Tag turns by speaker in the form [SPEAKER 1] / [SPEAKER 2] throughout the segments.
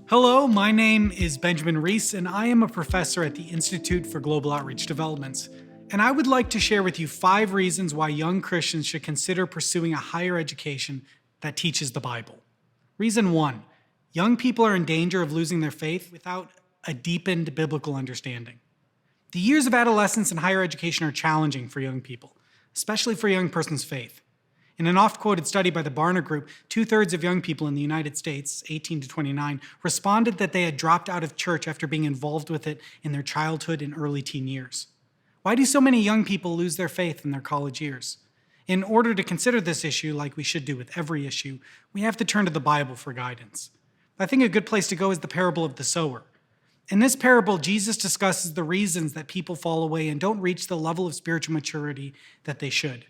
[SPEAKER 1] Hello, my name is Benjamin Reese, and I am a professor at the Institute for Global Outreach Developments. And I would like to share with you 5 reasons why young Christians should consider pursuing a higher education that teaches the Bible. Reason 1, young people are in danger of losing their faith without a deepened biblical understanding. The years of adolescence and higher education are challenging for young people, especially for a young person's faith. In an oft-quoted study by the Barna Group, 2/3 of young people in the United States, 18 to 29, responded that they had dropped out of church after being involved with it in their childhood and early teen years. Why do so many young people lose their faith in their college years? In order to consider this issue, like we should do with every issue, we have to turn to the Bible for guidance. I think a good place to go is the parable of the sower. In this parable, Jesus discusses the reasons that people fall away and don't reach the level of spiritual maturity that they should.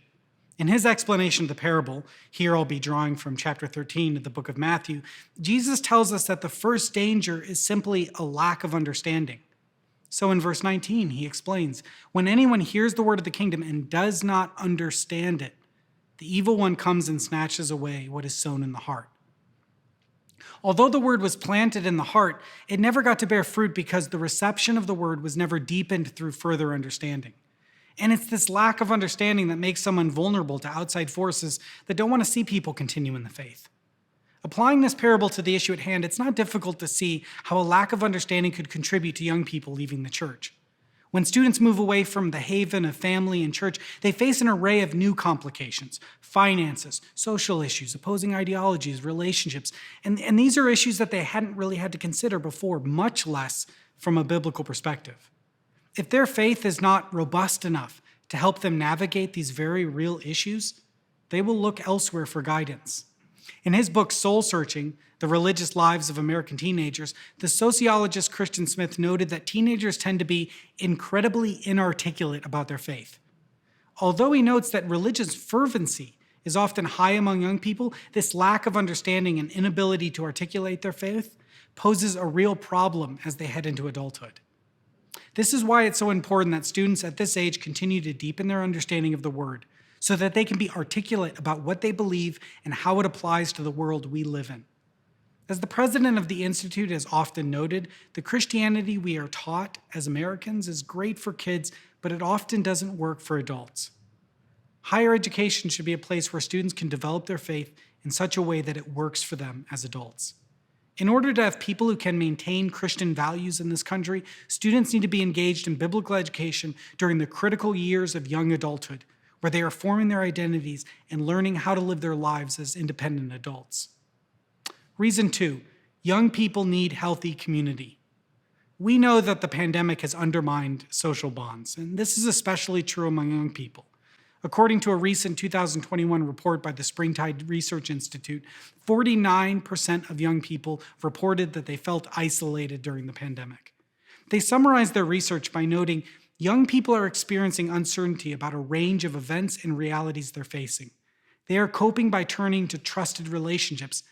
[SPEAKER 1] In his explanation of the parable, here I'll be drawing from chapter 13 of the book of Matthew, Jesus tells us that the first danger is simply a lack of understanding. So in verse 19, he explains, "When anyone hears the word of the kingdom and does not understand it, the evil one comes and snatches away what is sown in the heart." Although the word was planted in the heart, it never got to bear fruit because the reception of the word was never deepened through further understanding. And it's this lack of understanding that makes someone vulnerable to outside forces that don't want to see people continue in the faith. Applying this parable to the issue at hand, it's not difficult to see how a lack of understanding could contribute to young people leaving the church. When students move away from the haven of family and church, they face an array of new complications: finances, social issues, opposing ideologies, relationships. And these are issues that they hadn't really had to consider before, much less from a biblical perspective. If their faith is not robust enough to help them navigate these very real issues, they will look elsewhere for guidance. In his book, Soul Searching: The Religious Lives of American Teenagers, the sociologist Christian Smith noted that teenagers tend to be incredibly inarticulate about their faith. Although he notes that religious fervency is often high among young people, this lack of understanding and inability to articulate their faith poses a real problem as they head into adulthood. This is why it's so important that students at this age continue to deepen their understanding of the Word so that they can be articulate about what they believe and how it applies to the world we live in. As the president of the Institute has often noted, the Christianity we are taught as Americans is great for kids, but it often doesn't work for adults. Higher education should be a place where students can develop their faith in such a way that it works for them as adults. In order to have people who can maintain Christian values in this country, students need to be engaged in biblical education during the critical years of young adulthood, where they are forming their identities and learning how to live their lives as independent adults. Reason 2, young people need healthy community. We know that the pandemic has undermined social bonds, and this is especially true among young people. According to a recent 2021 report by the Springtide Research Institute, 49% of young people reported that they felt isolated during the pandemic. They summarized their research by noting young people are experiencing uncertainty about a range of events and realities they're facing. They are coping by turning to trusted relationships.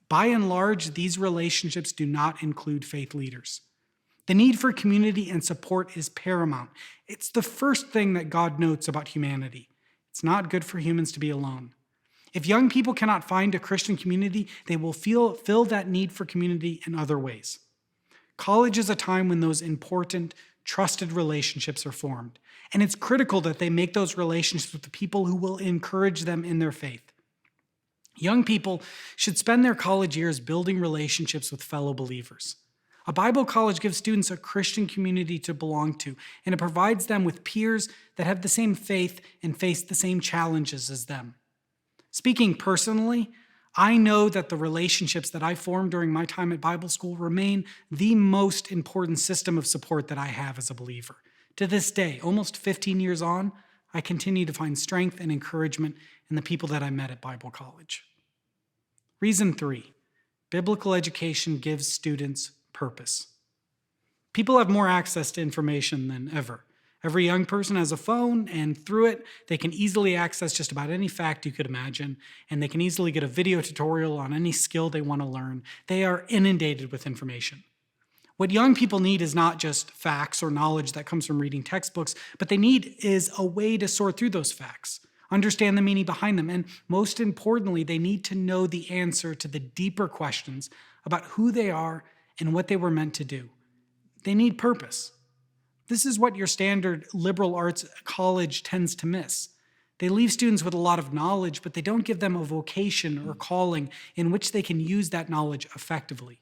[SPEAKER 1] By and large, these relationships do not include faith leaders. The need for community and support is paramount. It's the first thing that God notes about humanity. It's not good for humans to be alone. If young people cannot find a Christian community, they will fill that need for community in other ways. College is a time when those important, trusted relationships are formed, and it's critical that they make those relationships with the people who will encourage them in their faith. Young people should spend their college years building relationships with fellow believers. A Bible college gives students a Christian community to belong to, and it provides them with peers that have the same faith and face the same challenges as them. Speaking personally, I know that the relationships that I formed during my time at Bible school remain the most important system of support that I have as a believer. To this day, almost 15 years on, I continue to find strength and encouragement in the people that I met at Bible college. Reason 3, biblical education gives students purpose. People have more access to information than ever. Every young person has a phone, and through it, they can easily access just about any fact you could imagine, and they can easily get a video tutorial on any skill they want to learn. They are inundated with information. What young people need is not just facts or knowledge that comes from reading textbooks, but they need is a way to sort through those facts, understand the meaning behind them, and most importantly, they need to know the answer to the deeper questions about who they are and what they were meant to do. They need purpose. This is what your standard liberal arts college tends to miss. They leave students with a lot of knowledge, but they don't give them a vocation or calling in which they can use that knowledge effectively.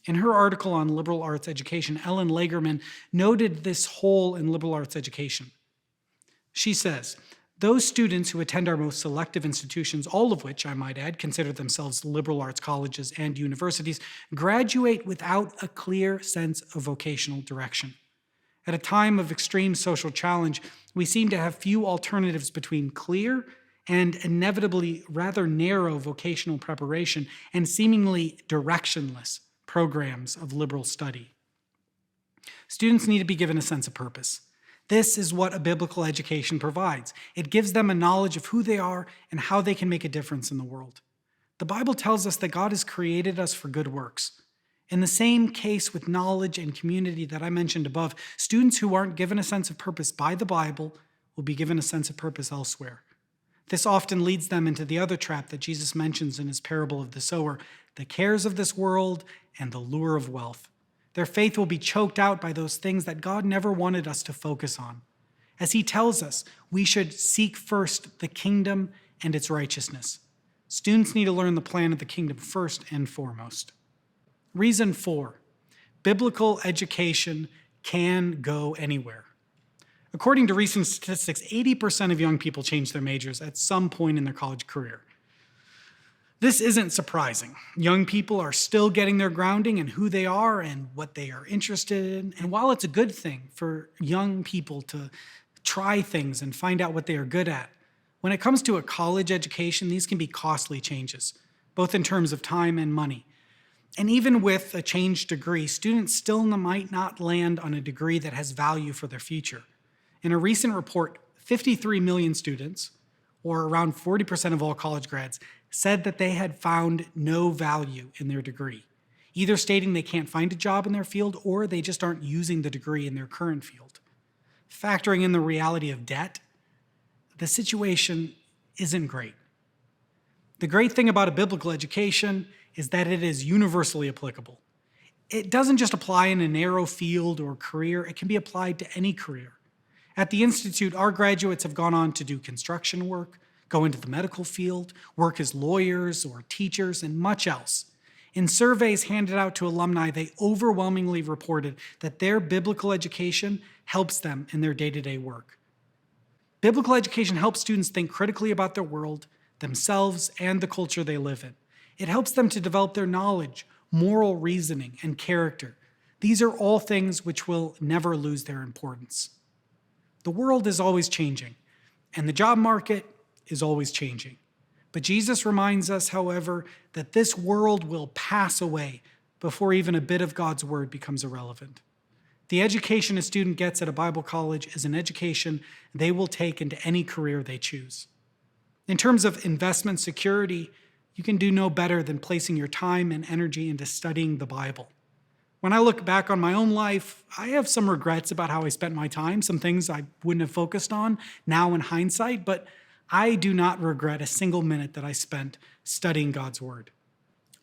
[SPEAKER 1] In her article on liberal arts education, Ellen Lagerman noted this hole in liberal arts education. She says, those students who attend our most selective institutions, all of which, I might add, consider themselves liberal arts colleges and universities, graduate without a clear sense of vocational direction. At a time of extreme social challenge, we seem to have few alternatives between clear and inevitably rather narrow vocational preparation and seemingly directionless programs of liberal study. Students need to be given a sense of purpose. This is what a biblical education provides. It gives them a knowledge of who they are and how they can make a difference in the world. The Bible tells us that God has created us for good works. In the same case with knowledge and community that I mentioned above, students who aren't given a sense of purpose by the Bible will be given a sense of purpose elsewhere. This often leads them into the other trap that Jesus mentions in his parable of the sower, the cares of this world and the lure of wealth. Their faith will be choked out by those things that God never wanted us to focus on. As he tells us, we should seek first the kingdom and its righteousness. Students need to learn the plan of the kingdom first and foremost. Reason 4, biblical education can go anywhere. According to recent statistics, 80% of young people change their majors at some point in their college career. This isn't surprising. Young people are still getting their grounding in who they are and what they are interested in. And while it's a good thing for young people to try things and find out what they are good at, when it comes to a college education, these can be costly changes, both in terms of time and money. And even with a changed degree, students still might not land on a degree that has value for their future. In a recent report, 53 million students, or around 40% of all college grads, said that they had found no value in their degree, either stating they can't find a job in their field or they just aren't using the degree in their current field. Factoring in the reality of debt, the situation isn't great. The great thing about a biblical education is that it is universally applicable. It doesn't just apply in a narrow field or career, it can be applied to any career. At the Institute, our graduates have gone on to do construction work, go into the medical field, work as lawyers or teachers, and much else. In surveys handed out to alumni, they overwhelmingly reported that their biblical education helps them in their day-to-day work. Biblical education helps students think critically about their world, themselves, and the culture they live in. It helps them to develop their knowledge, moral reasoning, and character. These are all things which will never lose their importance. The world is always changing, and the job market is always changing. But Jesus reminds us, however, that this world will pass away before even a bit of God's word becomes irrelevant. The education a student gets at a Bible college is an education they will take into any career they choose. In terms of investment security, you can do no better than placing your time and energy into studying the Bible. When I look back on my own life, I have some regrets about how I spent my time, some things I wouldn't have focused on now in hindsight, but I do not regret a single minute that I spent studying God's word.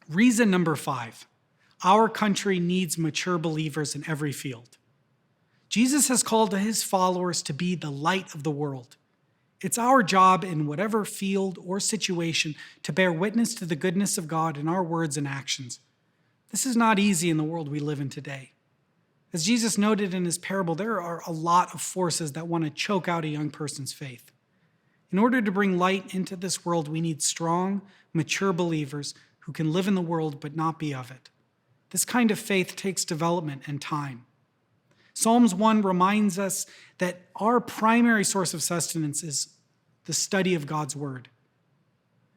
[SPEAKER 1] Reason number 5, our country needs mature believers in every field. Jesus has called his followers to be the light of the world. It's our job in whatever field or situation to bear witness to the goodness of God in our words and actions. This is not easy in the world we live in today. As Jesus noted in his parable, there are a lot of forces that want to choke out a young person's faith. In order to bring light into this world, we need strong, mature believers who can live in the world but not be of it. This kind of faith takes development and time. Psalms 1 reminds us that our primary source of sustenance is the study of God's word.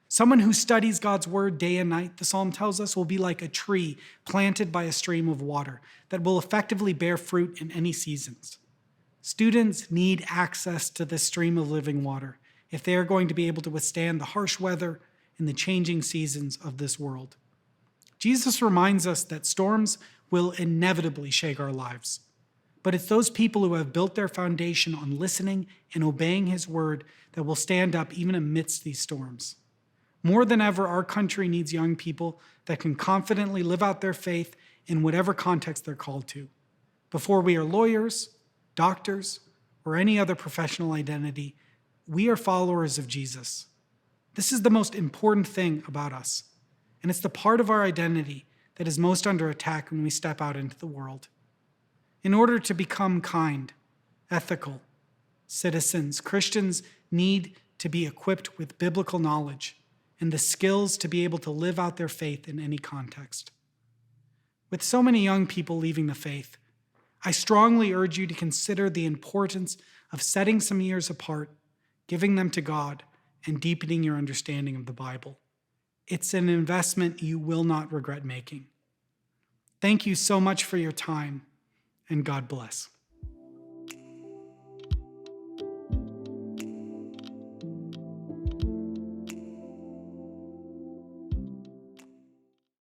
[SPEAKER 1] Someone who studies God's word day and night, the psalm tells us, will be like a tree planted by a stream of water that will effectively bear fruit in any seasons. Students need access to this stream of living water if they are going to be able to withstand the harsh weather and the changing seasons of this world. Jesus reminds us that storms will inevitably shake our lives. But it's those people who have built their foundation on listening and obeying his word that will stand up even amidst these storms. More than ever, our country needs young people that can confidently live out their faith in whatever context they're called to. Before we are lawyers, doctors, or any other professional identity, we are followers of Jesus. This is the most important thing about us, and it's the part of our identity that is most under attack when we step out into the world. In order to become kind, ethical citizens, Christians need to be equipped with biblical knowledge and the skills to be able to live out their faith in any context. With so many young people leaving the faith, I strongly urge you to consider the importance of setting some years apart, giving them to God, and deepening your understanding of the Bible. It's an investment you will not regret making. Thank you so much for your time, and God bless.